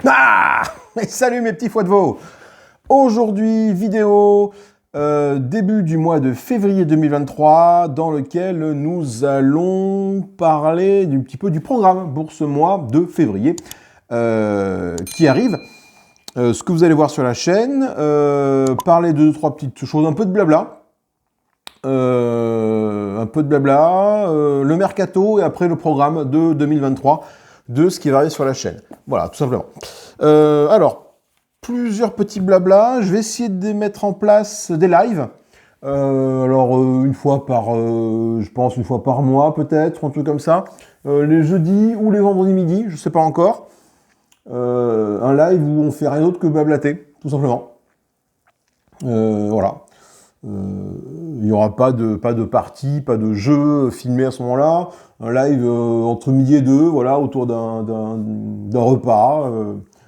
Ah! Salut mes petits foies de veau! Aujourd'hui, vidéo début du mois de février 2023 dans lequel nous allons parler un petit peu du programme pour ce mois de février qui arrive. Ce que vous allez voir sur la chaîne, parler de 2-3 petites choses, un peu de blabla. Le mercato et après le programme de 2023 de ce qui va arriver sur la chaîne. Voilà, tout simplement. Alors, plusieurs petits blabla. Je vais essayer de mettre en place des lives. Une fois par, je pense une fois par mois peut-être, un truc comme ça. Les jeudis ou les vendredis midi, je sais pas encore. Un live où on fait rien d'autre que blablater, tout simplement. Voilà. Il n'y aura pas de partie, pas de jeu filmé à ce moment-là. Un live entre midi et deux, voilà, autour d'un repas,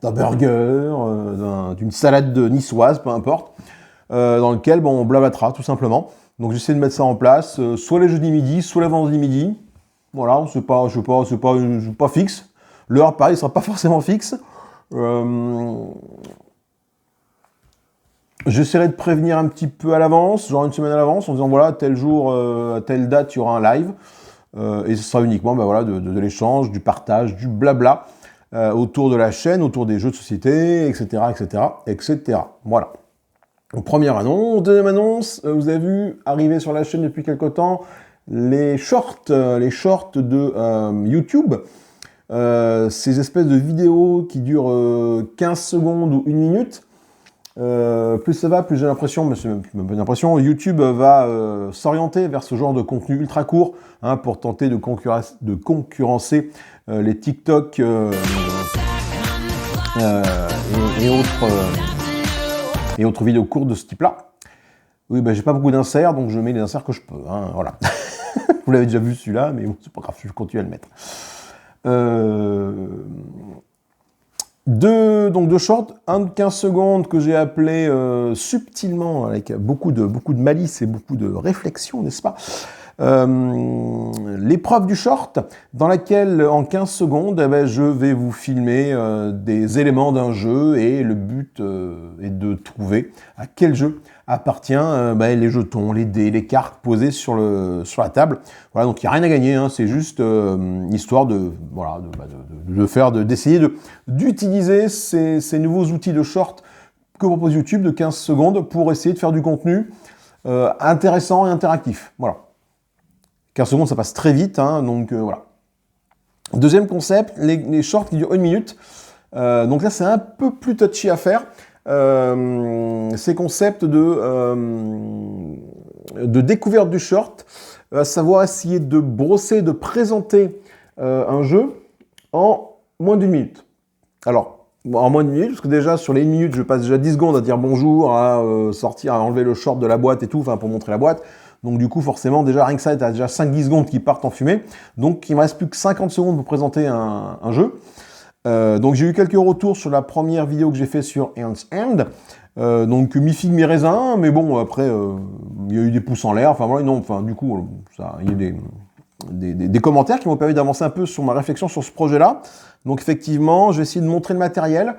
d'un burger, d'une salade niçoise, peu importe, dans lequel on blablatera tout simplement. Donc j'essaie de mettre ça en place, soit les jeudis midi, soit les vendredis midi. Voilà, c'est pas fixe. L'heure, pareil, ne sera pas forcément fixe. J'essaierai de prévenir un petit peu à l'avance, genre une semaine à l'avance, en disant voilà, tel jour, à telle date, il y aura un live. Et ce sera uniquement voilà, de l'échange, du partage, du blabla autour de la chaîne, autour des jeux de société, etc. etc., etc. Voilà. Donc, première annonce. Deuxième annonce, vous avez vu arriver sur la chaîne depuis quelque temps les shorts de YouTube. Ces espèces de vidéos qui durent 15 secondes ou 1 minute. Plus ça va, plus j'ai l'impression, mais c'est même pas une impression, YouTube va s'orienter vers ce genre de contenu ultra court pour tenter de concurrencer les TikTok et autres vidéos courtes de ce type-là. Oui, j'ai pas beaucoup d'inserts, donc je mets les inserts que je peux. Voilà. Vous l'avez déjà vu celui-là, mais bon, c'est pas grave, je continue à le mettre. Deux shorts, un de 15 secondes que j'ai appelé subtilement, avec beaucoup de malice et beaucoup de réflexion, n'est-ce pas, l'épreuve du short, dans laquelle en 15 secondes, je vais vous filmer des éléments d'un jeu et le but est de trouver à quel jeu appartient les jetons, les dés, les cartes posées sur la table. Voilà, donc il n'y a rien à gagner, c'est juste histoire d'essayer d'utiliser ces nouveaux outils de short que propose YouTube de 15 secondes pour essayer de faire du contenu intéressant et interactif. Voilà. 15 secondes, ça passe très vite, donc voilà. Deuxième concept, les shorts qui durent 1 minute. Donc là, c'est un peu plus touchy à faire. Ces concepts de découverte du short, à savoir essayer de brosser, de présenter un jeu en moins d'1 minute. Alors, en moins d'1 minute, parce que déjà, sur les 1 minute, je passe déjà 10 secondes à dire bonjour, à sortir, à enlever le short de la boîte et tout, pour montrer la boîte. Donc du coup, forcément, déjà, rien que ça, tu as déjà 5-10 secondes qui partent en fumée. Donc, il me reste plus que 50 secondes pour présenter un jeu. Donc, j'ai eu quelques retours sur la première vidéo que j'ai fait sur Ernst Hand. Donc, mi-figue, mi-raisin. Mais bon, après, il y a eu des pouces en l'air. Du coup, il y a eu des commentaires qui m'ont permis d'avancer un peu sur ma réflexion sur ce projet-là. Donc, effectivement, je vais essayer de montrer le matériel.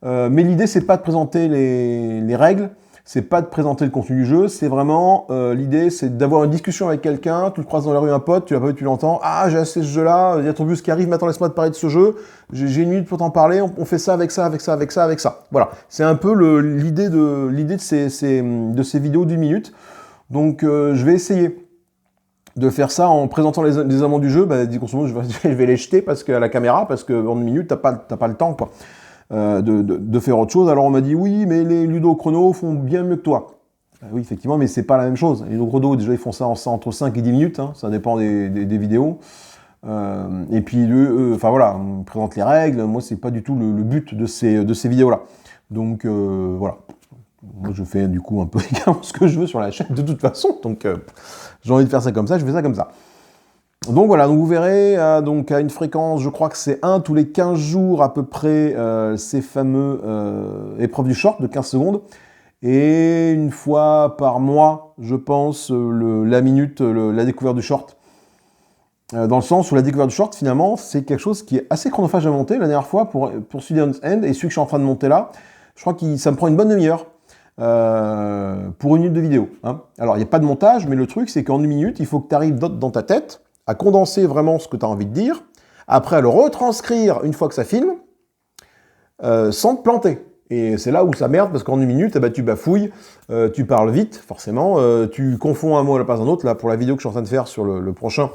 Mais l'idée, c'est pas de présenter les règles. C'est pas de présenter le contenu du jeu, c'est vraiment, l'idée, c'est d'avoir une discussion avec quelqu'un, tu le croises dans la rue un pote, tu l'as pas vu, tu l'entends, ah, j'ai assez ce jeu-là, il y a ton bus qui arrive, maintenant laisse-moi te parler de ce jeu, j'ai 1 minute pour t'en parler, on fait ça avec ça, avec ça, avec ça, avec ça. Voilà, c'est un peu l'idée de ces vidéos d'1 minute. Donc, je vais essayer de faire ça en présentant les éléments du jeu, grosso modo, je vais les jeter à la caméra, parce qu'en 1 minute, t'as pas le temps, quoi. De faire autre chose. Alors on m'a dit oui, mais les ludo-chrono font bien mieux que toi. Oui, effectivement, mais c'est pas la même chose. Les ludo-chrono, déjà, ils font ça entre 5 et 10 minutes, ça dépend des vidéos. Et puis, voilà, on présente les règles. Moi, c'est pas du tout le but de ces vidéos-là. Donc, voilà. Moi, je fais du coup un peu ce que je veux sur la chaîne, de toute façon. Donc, j'ai envie de faire ça comme ça, je fais ça comme ça. Donc voilà, donc vous verrez, à une fréquence, je crois que c'est 1 tous les 15 jours à peu près, ces fameux épreuves du short de 15 secondes. Et une fois par mois, je pense, la minute, la découverte du short. dans le sens où la découverte du short, finalement, c'est quelque chose qui est assez chronophage à monter. La dernière fois, pour celui d'Ends End et celui que je suis en train de monter là, je crois que ça me prend une bonne demi-heure pour 1 minute de vidéo. Hein. Alors, il n'y a pas de montage, mais le truc, c'est qu'en 1 minute, il faut que tu arrives dans ta tête à condenser vraiment ce que tu as envie de dire, après à le retranscrire une fois que ça filme, sans te planter. Et c'est là où ça merde, parce qu'en 1 minute, eh ben, tu bafouilles, tu parles vite, forcément, tu confonds un mot à la place d'un autre. Là, pour la vidéo que je suis en train de faire sur le prochain,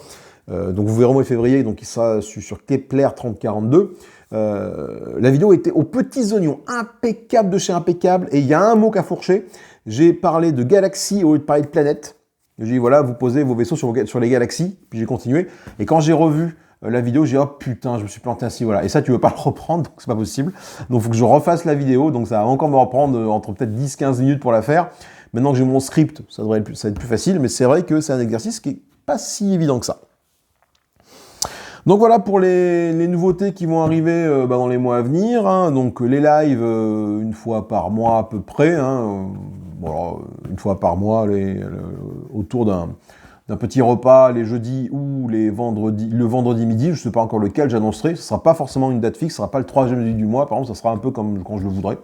donc vous verrez au mois de février, donc il sera sur Kepler 3042. La vidéo était aux petits oignons, impeccable de chez impeccable, et il y a un mot qu'a fourché. J'ai parlé de galaxies au lieu de parler de planètes. J'ai dit voilà, vous posez vos vaisseaux sur les galaxies, puis j'ai continué. Et quand j'ai revu la vidéo, j'ai dit oh putain, je me suis planté ainsi, voilà. Et ça, tu veux pas le reprendre, donc c'est pas possible. Donc il faut que je refasse la vidéo, donc ça va encore me reprendre entre peut-être 10-15 minutes pour la faire. Maintenant que j'ai mon script, ça va être plus facile, mais c'est vrai que c'est un exercice qui est pas si évident que ça. Donc voilà pour les nouveautés qui vont arriver dans les mois à venir. Hein. Donc les lives, 1 fois par mois à peu près. Hein. Voilà, 1 fois par mois, autour d'un petit repas les jeudis ou le vendredi midi. Je ne sais pas encore lequel j'annoncerai. Ce ne sera pas forcément une date fixe, ce ne sera pas le 3e jeudi du mois. Par contre, ça sera un peu comme quand je le voudrais.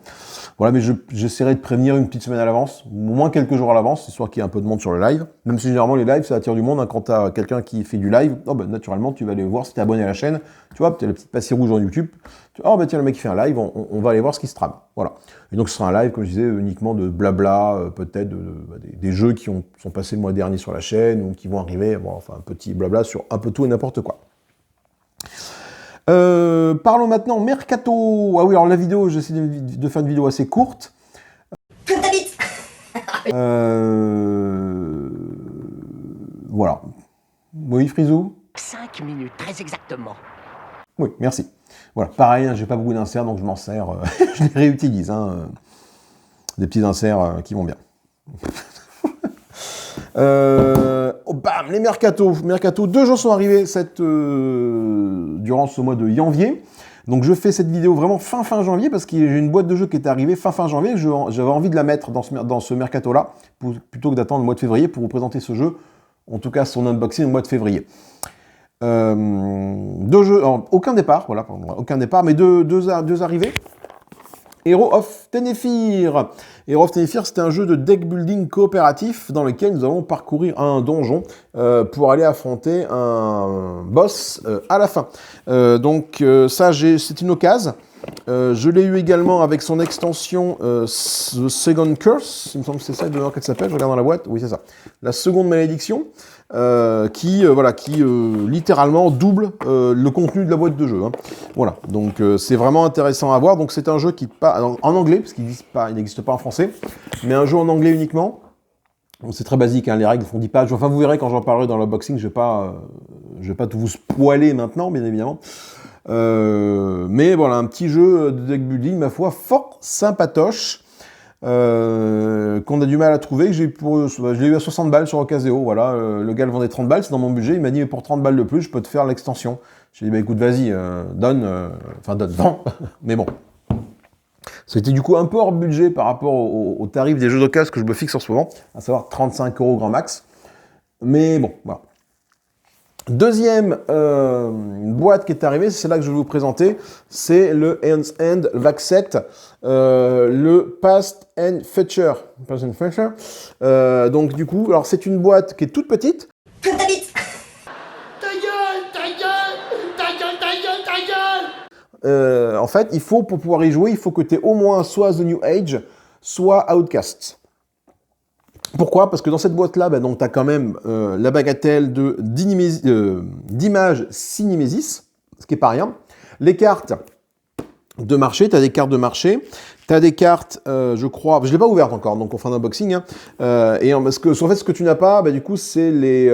Voilà, mais j'essaierai de prévenir une petite semaine à l'avance, au moins quelques jours à l'avance, histoire qu'il y ait un peu de monde sur le live. Même si généralement les lives, ça attire du monde. Hein. Quand tu as quelqu'un qui fait du live, naturellement, tu vas aller voir si tu es abonné à la chaîne. Tu vois, tu as la petite passée rouge en YouTube. Tiens, le mec qui fait un live, on va aller voir ce qui se trame. Voilà. Et donc ce sera un live, comme je disais, uniquement de blabla, peut-être des jeux qui sont passés le mois dernier sur la chaîne ou qui vont arriver. Bon, enfin, un petit blabla sur un peu tout et n'importe quoi. Parlons maintenant mercato. Ah oui, alors la vidéo, j'essaie de faire une vidéo assez courte. Voilà. Oui, Frisou 5 minutes, très exactement. Oui, merci. Voilà, pareil, hein, j'ai pas beaucoup d'inserts, donc je m'en sers. Je les réutilise. Hein, des petits inserts qui vont bien. Bam, les mercato. 2 jours sont arrivés durant ce mois de janvier. Donc je fais cette vidéo vraiment fin janvier parce que j'ai une boîte de jeux qui est arrivée fin janvier. J'avais envie de la mettre dans ce mercato-là plutôt que d'attendre le mois de février pour vous présenter ce jeu. En tout cas, son unboxing au mois de février. 2 jeux, aucun départ, voilà, aucun départ, mais deux arrivées. Hero of Tenefir. Hero of Tenefir, c'est un jeu de deck building coopératif dans lequel nous allons parcourir un donjon pour aller affronter un boss à la fin. Donc ça, c'est une occasion. Je l'ai eu également avec son extension The Second Curse, il me semble que c'est ça, de qu'elle s'appelle, je regarde dans la boîte, oui c'est ça. La seconde malédiction, qui littéralement double le contenu de la boîte de jeu. Hein. Voilà, donc c'est vraiment intéressant à voir. Donc c'est un jeu qui en anglais, parce qu'il n'existe pas en français, mais un jeu en anglais uniquement. C'est très basique, hein, les règles font 10 pages. Enfin, vous verrez quand j'en parlerai dans l'unboxing, je vais pas tout vous spoiler maintenant, bien évidemment. Mais voilà, un petit jeu de deck building, ma foi, fort sympatoche, qu'on a du mal à trouver, je l'ai eu à 60 balles sur Ocaseo, voilà, le gars le vendait 30 balles, c'est dans mon budget, il m'a dit, mais pour 30 balles de plus, je peux te faire l'extension. J'ai dit, bah écoute, vas-y, donne, vends, mais bon. C'était du coup un peu hors budget par rapport au tarif des jeux d'occasion que je me fixe en ce moment, à savoir 35 € grand max, mais bon, voilà. Deuxième boîte qui est arrivée, c'est celle-là que je vais vous présenter, c'est le Ends End VAC 7, le Past and Future. Donc du coup, alors c'est une boîte qui est toute petite. Comme ta bite. Ta gueule, ta gueule, ta gueule, ta gueule, ta gueule. En fait, pour pouvoir y jouer, il faut que tu aies au moins soit The New Age, soit Outcast. Pourquoi? Parce que dans cette boîte-là, tu as quand même la bagatelle d'images Cinémésis, ce qui n'est pas rien. Les cartes de marché, tu as des cartes de marché, tu as des cartes, je crois, je ne l'ai pas ouverte encore, donc on fait un unboxing. Hein, parce que, en fait, ce que tu n'as pas, du coup, c'est les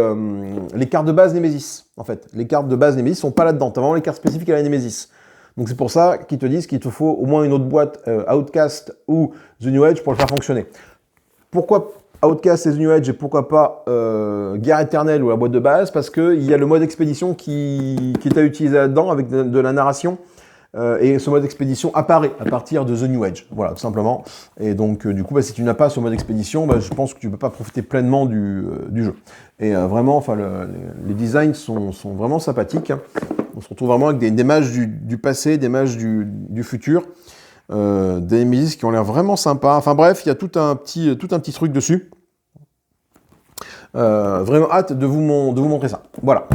cartes de base Nemesis. En fait, les cartes de base Nemesis ne sont pas là-dedans. Tu as vraiment les cartes spécifiques à la Nemesis. Donc c'est pour ça qu'ils te disent qu'il te faut au moins une autre boîte Outcast ou The New Age pour le faire fonctionner. Pourquoi Outcast et The New Age et pourquoi pas Guerre éternelle ou la boîte de base? Parce qu'il y a le mode expédition qui est à utiliser là-dedans avec de la narration et ce mode expédition apparaît à partir de The New Age, voilà, tout simplement. Et donc, du coup, si tu n'as pas ce mode expédition, je pense que tu ne peux pas profiter pleinement du jeu. Et vraiment, enfin, les designs sont vraiment sympathiques. On se retrouve vraiment avec des mages du passé, des mages du futur, des Nemesis qui ont l'air vraiment sympas. Enfin bref, il y a tout un petit truc dessus. Vraiment hâte de vous montrer ça. Voilà.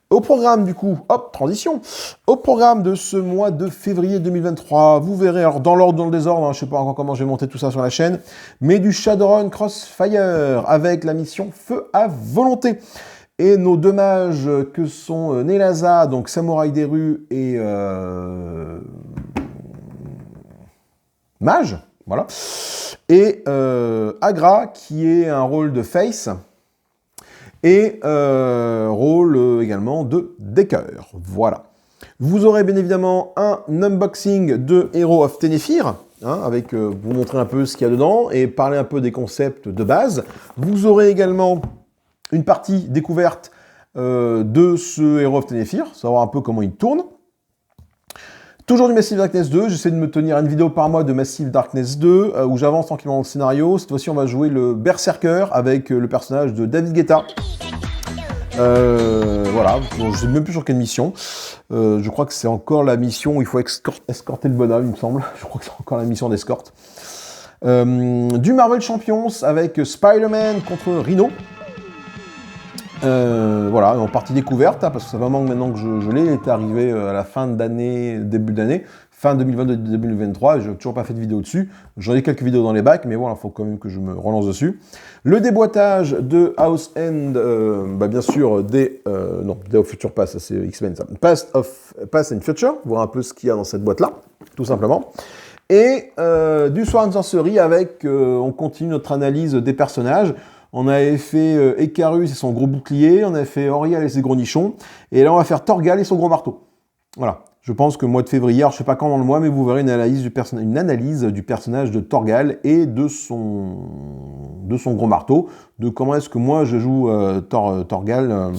Au programme, du coup, hop, transition. Au programme de ce mois de février 2023, vous verrez, alors dans l'ordre, dans le désordre, je ne sais pas encore comment je vais monter tout ça sur la chaîne, mais du Shadowrun Crossfire avec la mission Feu à volonté. Et nos deux mages que sont Nelaza, donc Samouraï des rues, et Mage, voilà. Et Agra, qui est un rôle de Face, et rôle également de Decker. Voilà. Vous aurez bien évidemment un unboxing de Hero of Tenefir, avec vous montrer un peu ce qu'il y a dedans et parler un peu des concepts de base. Vous aurez également une partie découverte de ce Hero of Tenefir, savoir un peu comment il tourne. Toujours du Massive Darkness 2, j'essaie de me tenir à une vidéo par mois de Massive Darkness 2, où j'avance tranquillement dans le scénario. Cette fois-ci, on va jouer le Berserker avec le personnage de David Guetta. Voilà, bon, je ne sais même plus sur quelle mission. Je crois que c'est encore la mission où il faut escorter le bonhomme, il me semble. Je crois que c'est encore la mission d'escorte. Du Marvel Champions avec Spider-Man contre Rhino. Voilà, en partie découverte, parce que ça fait un moment maintenant que je l'ai, il est arrivé à la fin d'année, début d'année, fin 2022-2023, et je n'ai toujours pas fait de vidéo dessus. J'en ai quelques vidéos dans les bacs, mais voilà, il faut quand même que je me relance dessus. Le déboîtage de House End, bien sûr, Day of Future Past, ça c'est X-Men, ça. Past and Future, voir un peu ce qu'il y a dans cette boîte-là, tout simplement. Et du Sword and Sorcery avec, on continue notre analyse des personnages. On avait fait Icarus et son gros bouclier, on avait fait Oriel et ses gros nichons, et là on va faire Torgal et son gros marteau. Voilà, je pense que mois de février, alors je ne sais pas quand dans le mois, mais vous verrez une analyse du personnage de Torgal et de son gros marteau, de comment est-ce que moi je joue Torgal...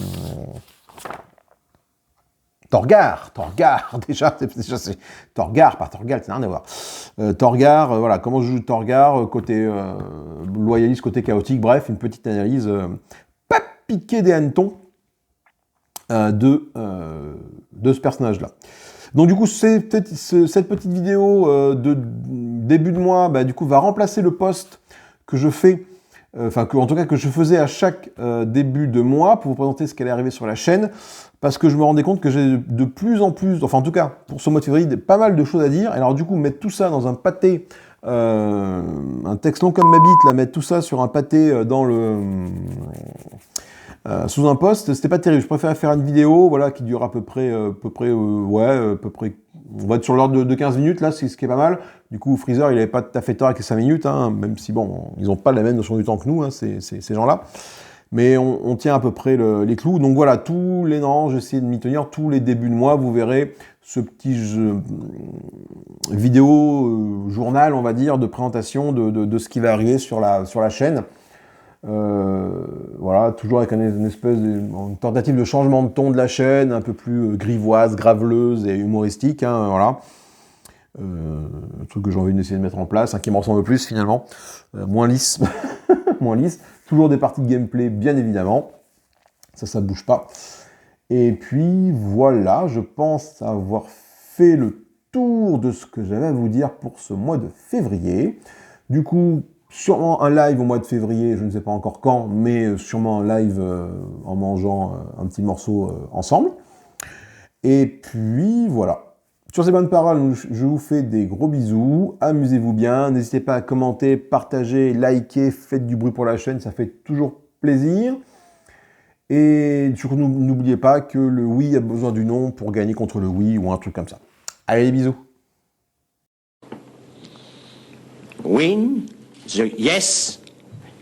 Torgar, déjà c'est Torgar, pas Torgal, ça n'a rien à voir. Torgar, voilà, comment je joue Torgar, côté loyaliste, côté chaotique, bref, une petite analyse pas piquée des hannetons de ce personnage-là. Donc du coup, cette petite vidéo de début de mois, du coup, va remplacer le post que je fais, en tout cas que je faisais à chaque début de mois pour vous présenter ce qui allait arriver sur la chaîne, parce que je me rendais compte que j'ai de plus en plus, enfin en tout cas pour ce mois de février, pas mal de choses à dire. Et alors du coup, mettre tout ça dans un pâté, un texte long comme ma bite, là, mettre tout ça sur un pâté dans sous un post, c'était pas terrible. Je préfère faire une vidéo, voilà, qui dure à peu près, on va être sur l'ordre de 15 minutes, là, c'est ce qui est pas mal. Du coup, Freezer, il avait pas tout à fait tort avec les 5 minutes, même si, bon, ils n'ont pas la même notion du temps que nous, ces gens-là. Mais on tient à peu près les clous. Donc voilà, tous les ans, j'essaie de m'y tenir, tous les débuts de mois, vous verrez ce petit vidéo journal, on va dire, de présentation de ce qui va arriver sur la chaîne. Voilà, toujours avec une tentative de changement de ton de la chaîne, un peu plus grivoise, graveleuse et humoristique, voilà. Un truc que j'ai envie d'essayer de mettre en place, qui me ressemble plus finalement, moins lisse, moins lisse. Toujours des parties de gameplay, bien évidemment, ça bouge pas. Et puis voilà, je pense avoir fait le tour de ce que j'avais à vous dire pour ce mois de février. Du coup, sûrement un live au mois de février, je ne sais pas encore quand, mais sûrement un live en mangeant un petit morceau ensemble. Et puis voilà. Sur ces bonnes paroles, je vous fais des gros bisous, amusez-vous bien, n'hésitez pas à commenter, partager, liker, faites du bruit pour la chaîne, ça fait toujours plaisir. Et surtout, n'oubliez pas que le oui a besoin du non pour gagner contre le oui ou un truc comme ça. Allez, les bisous. Win, the yes,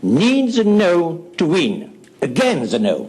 needs the no to win. Again the no.